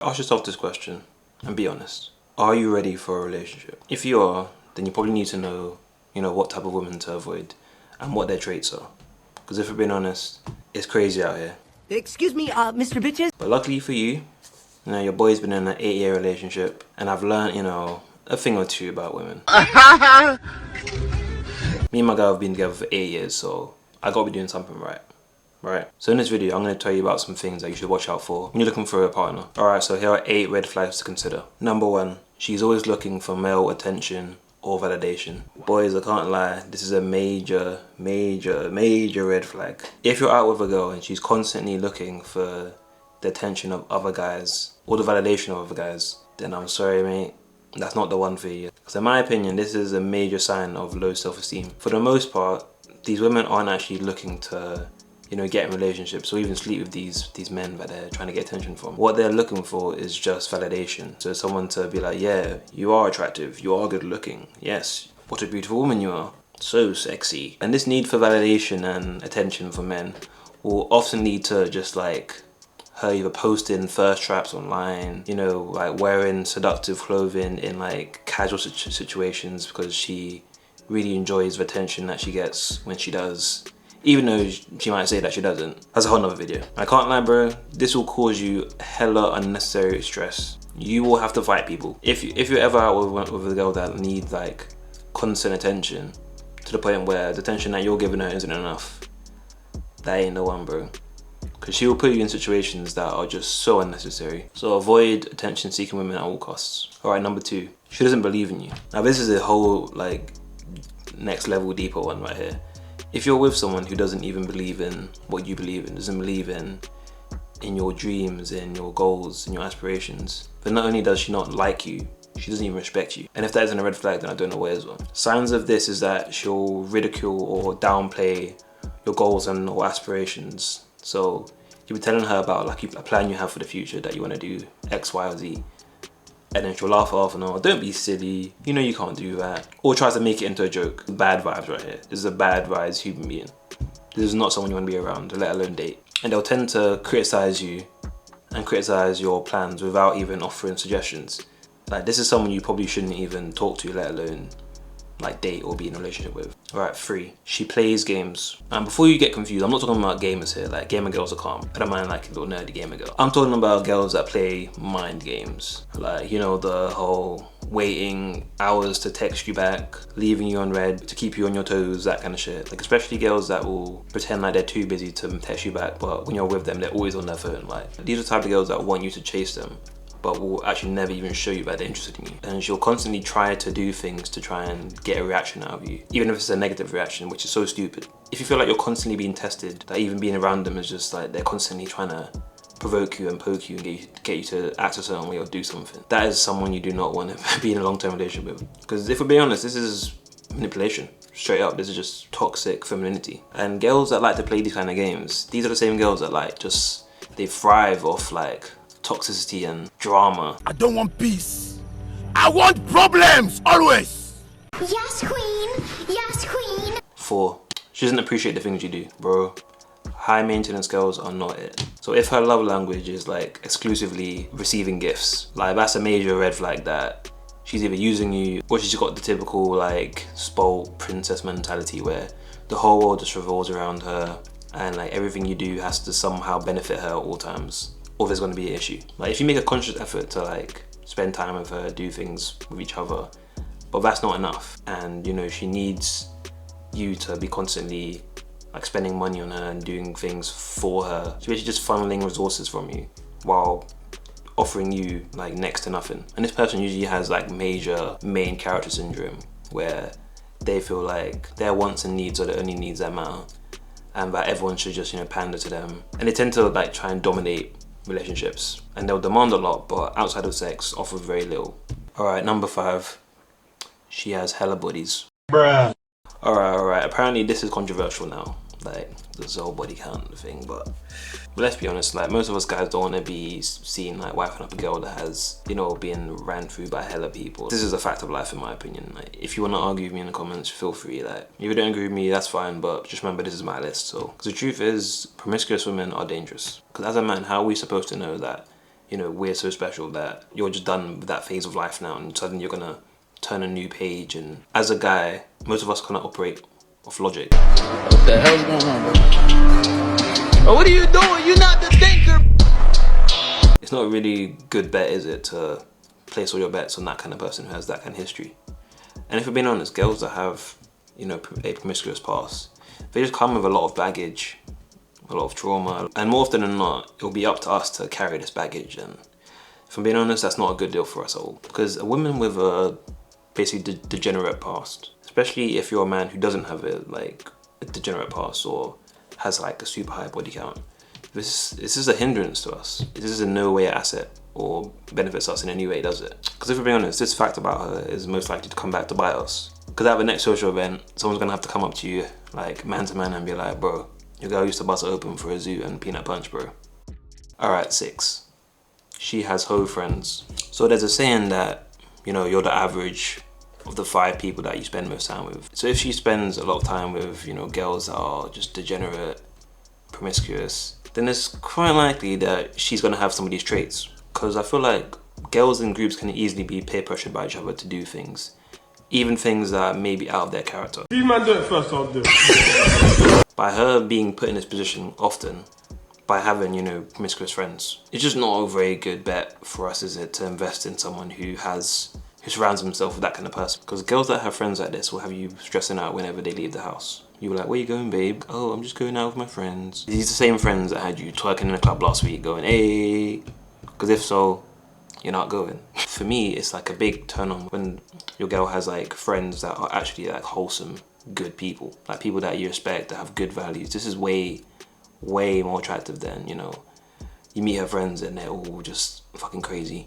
Ask yourself this question and be honest. Are you ready for a relationship? If you are, then you probably need to know, what type of women to avoid and what their traits are. Because if we're being honest, it's crazy out here. Excuse me, Mr. Bitches? But luckily for you, your boy's been in an 8-year relationship and I've learned, a thing or two about women. Me and my girl have been together for 8 years, so I gotta be doing something right. So in this video, I'm going to tell you about some things that you should watch out for when you're looking for a partner. Alright, so here are 8 red flags to consider. Number 1, she's always looking for male attention or validation. Boys, I can't lie, this is a major red flag. If you're out with a girl and she's constantly looking for the attention of other guys or the validation of other guys, then I'm sorry, mate, that's not the one for you. Because in my opinion, this is a major sign of low self-esteem. For the most part, these women aren't actually looking to get in relationships or even sleep with these men that they're trying to get attention from. What they're looking for is just validation. So someone to be like, yeah, you are attractive, you are good looking, yes, what a beautiful woman you are, so sexy. And this need for validation and attention from men will often lead to just like her either posting thirst traps online, like wearing seductive clothing in like casual situations because she really enjoys the attention that she gets when she does. Even though she might say that she doesn't. That's a whole nother video. I can't lie, bro, this will cause you hella unnecessary stress. You will have to fight people. If you're ever out with a girl that needs like constant attention to the point where the attention that you're giving her isn't enough, that ain't the one, bro. Because she will put you in situations that are just so unnecessary. So avoid attention seeking women at all costs. Alright, number 2, she doesn't believe in you. Now this is a whole like next level deeper one right here. If you're with someone who doesn't even believe in what you believe in, doesn't believe in your dreams, in your goals, in your aspirations, then not only does she not like you, she doesn't even respect you. And if that isn't a red flag, then I don't know what is one. Signs of this is that she'll ridicule or downplay your goals and or aspirations. So you'll be telling her about like a plan you have for the future, that you want to do X, Y, or Z. And then she'll laugh off and oh, don't be silly, you can't do that. Or tries to make it into a joke. Bad vibes right here. This is a bad vibes human being. This is not someone you want to be around, let alone date. And they'll tend to criticize you and criticize your plans without even offering suggestions. Like this is someone you probably shouldn't even talk to, let alone like date or be in a relationship with. Alright, 3, she plays games. And before you get confused, I'm not talking about gamers here, like gamer girls are calm. I don't mind like a little nerdy gamer girl. I'm talking about girls that play mind games. Like, the whole waiting hours to text you back, leaving you on red to keep you on your toes, that kind of shit. Like especially girls that will pretend like they're too busy to text you back, but when you're with them, they're always on their phone. Like these are the type of girls that want you to chase them, but will actually never even show you that they're interested in you. And she'll constantly try to do things to try and get a reaction out of you, even if it's a negative reaction, which is so stupid. If you feel like you're constantly being tested, that even being around them is just like they're constantly trying to provoke you and poke you and get you to act a certain way or do something, that is someone you do not want to be in a long-term relationship with. Because if we're being honest, this is manipulation. Straight up, this is just toxic femininity. And girls that like to play these kind of games, these are the same girls that like they thrive off like toxicity and drama. I don't want peace. I want problems, always. Yes, queen. Yes, queen. 4, she doesn't appreciate the things you do, bro. High maintenance girls are not it. So if her love language is like exclusively receiving gifts, like that's a major red flag that she's either using you or she's got the typical like spoiled princess mentality where the whole world just revolves around her and like everything you do has to somehow benefit her at all times, or there's going to be an issue. Like if you make a conscious effort to like spend time with her, do things with each other, but that's not enough. And she needs you to be constantly like spending money on her and doing things for her. She's basically just funneling resources from you while offering you like next to nothing. And this person usually has like major main character syndrome where they feel like their wants and needs are the only needs that matter and that everyone should just pander to them. And they tend to like try and dominate relationships and they'll demand a lot, but outside of sex offer very little. Alright, number 5, she has hella bodies. Bruh. Alright, apparently this is controversial now, like this whole body count thing, but let's be honest, like most of us guys don't want to be seen like wifing up a girl that has, being ran through by hella people. This is a fact of life in my opinion. Like if you want to argue with me in the comments, feel free. Like if you don't agree with me, that's fine, but just remember this is my list. So, because the truth is, promiscuous women are dangerous. Because as a man, how are we supposed to know that you know, we're so special that you're just done with that phase of life now and suddenly you're gonna turn a new page. And as a guy, most of us cannot operate off logic. What the hell's going on, bro? Oh, what are you doing? You're not the thinker. It's not a really good bet, is it, to place all your bets on that kind of person who has that kind of history. And if we're being honest, girls that have, you know, a promiscuous past, they just come with a lot of baggage, a lot of trauma, and more often than not, it'll be up to us to carry this baggage. And if I'm being honest, that's not a good deal for us all. Because a woman with a basically degenerate past, especially if you're a man who doesn't have a degenerate past or has like a super high body count, this is a hindrance to us. This is in no way an asset or benefits us in any way, does it? Because if we're being honest, this fact about her is most likely to come back to bite us. Because at the next social event, someone's gonna have to come up to you like man to man and be like, bro, your girl used to bust it open for a zoo and peanut punch, bro. Alright, 6. She has hoe friends. So there's a saying that, you know, you're the average of the 5 people that you spend most time with. So if she spends a lot of time with, you know, girls that are just degenerate, promiscuous, then it's quite likely that she's gonna have some of these traits. Because I feel like girls in groups can easily be peer pressured by each other to do things. Even things that may be out of their character. These man do it first, I'll do it. By her being put in this position often, by having, you know, promiscuous friends, it's just not a very good bet for us, is it, to invest in someone who surrounds himself with that kind of person. Because girls that have friends like this will have you stressing out whenever they leave the house. You were like, where you going, babe? Oh, I'm just going out with my friends. These are the same friends that had you twerking in a club last week going, hey. Because if so, you're not going. For me, it's like a big turn on when your girl has like friends that are actually like wholesome, good people. Like people that you respect, that have good values. This is way, way more attractive than, you know, you meet her friends and they're all just fucking crazy.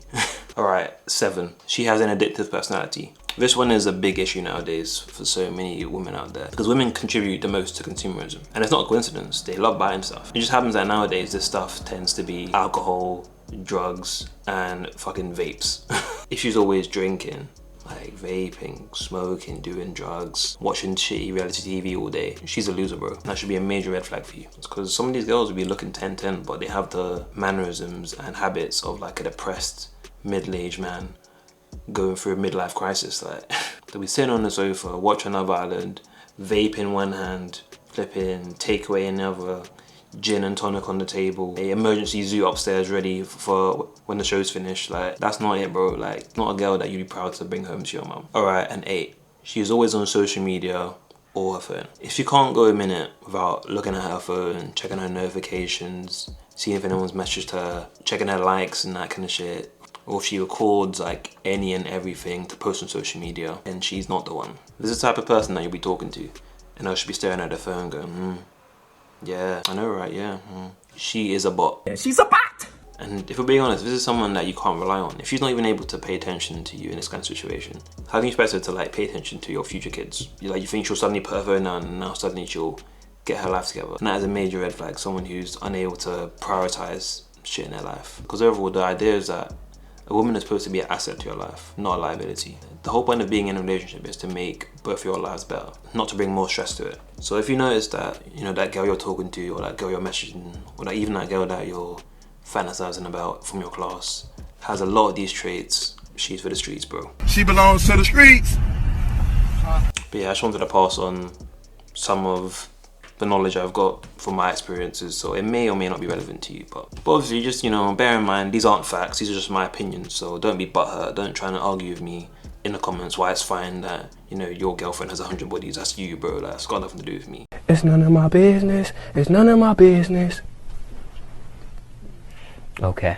Alright, 7. She has an addictive personality. This one is a big issue nowadays for so many women out there. Because women contribute the most to consumerism. And it's not a coincidence, they love buying stuff. It just happens that nowadays this stuff tends to be alcohol, drugs, and fucking vapes. If she's always drinking, like vaping, smoking, doing drugs, watching shitty reality TV all day, she's a loser, bro. That should be a major red flag for you. It's because some of these girls will be looking 10-10, but they have the mannerisms and habits of like a depressed middle-aged man going through a midlife crisis. Like, they'll be sitting on the sofa, watching Love Island, vape in one hand, flipping takeaway in the other, gin and tonic on the table, a emergency zoo upstairs ready for when the show's finished. Like, that's not it, bro. Like, not a girl that you'd be proud to bring home to your mum. Alright, and 8. She is always on social media or her phone. If she can't go a minute without looking at her phone, checking her notifications, seeing if anyone's messaged her, checking her likes and that kind of shit, or if she records like any and everything to post on social media, then she's not the one. This is the type of person that you'll be talking to, and I should be staring at her phone going, yeah, I know, right, yeah. She is a bot. Yeah, she's a bot! And if we're being honest, this is someone that you can't rely on. If she's not even able to pay attention to you in this kind of situation, how can you expect her to like pay attention to your future kids? You think she'll suddenly put her phone down and now suddenly she'll get her life together? And that is a major red flag, someone who's unable to prioritize shit in their life. Because overall, the idea is that a woman is supposed to be an asset to your life, not a liability. The whole point of being in a relationship is to make both your lives better, not to bring more stress to it. So if you notice that, you know, that girl you're talking to, or that girl you're messaging, or that even that girl that you're fantasizing about from your class has a lot of these traits, she's for the streets, bro. She belongs to the streets. But yeah, I just wanted to pass on some of the knowledge I've got from my experiences, so it may or may not be relevant to you, but obviously just, you know, bear in mind, these aren't facts, these are just my opinions, so don't be butthurt, don't try and argue with me in the comments why it's fine that, you know, your girlfriend has 100 bodies. That's you, bro. That's got nothing to do with me. It's none of my business. It's none of my business. Okay.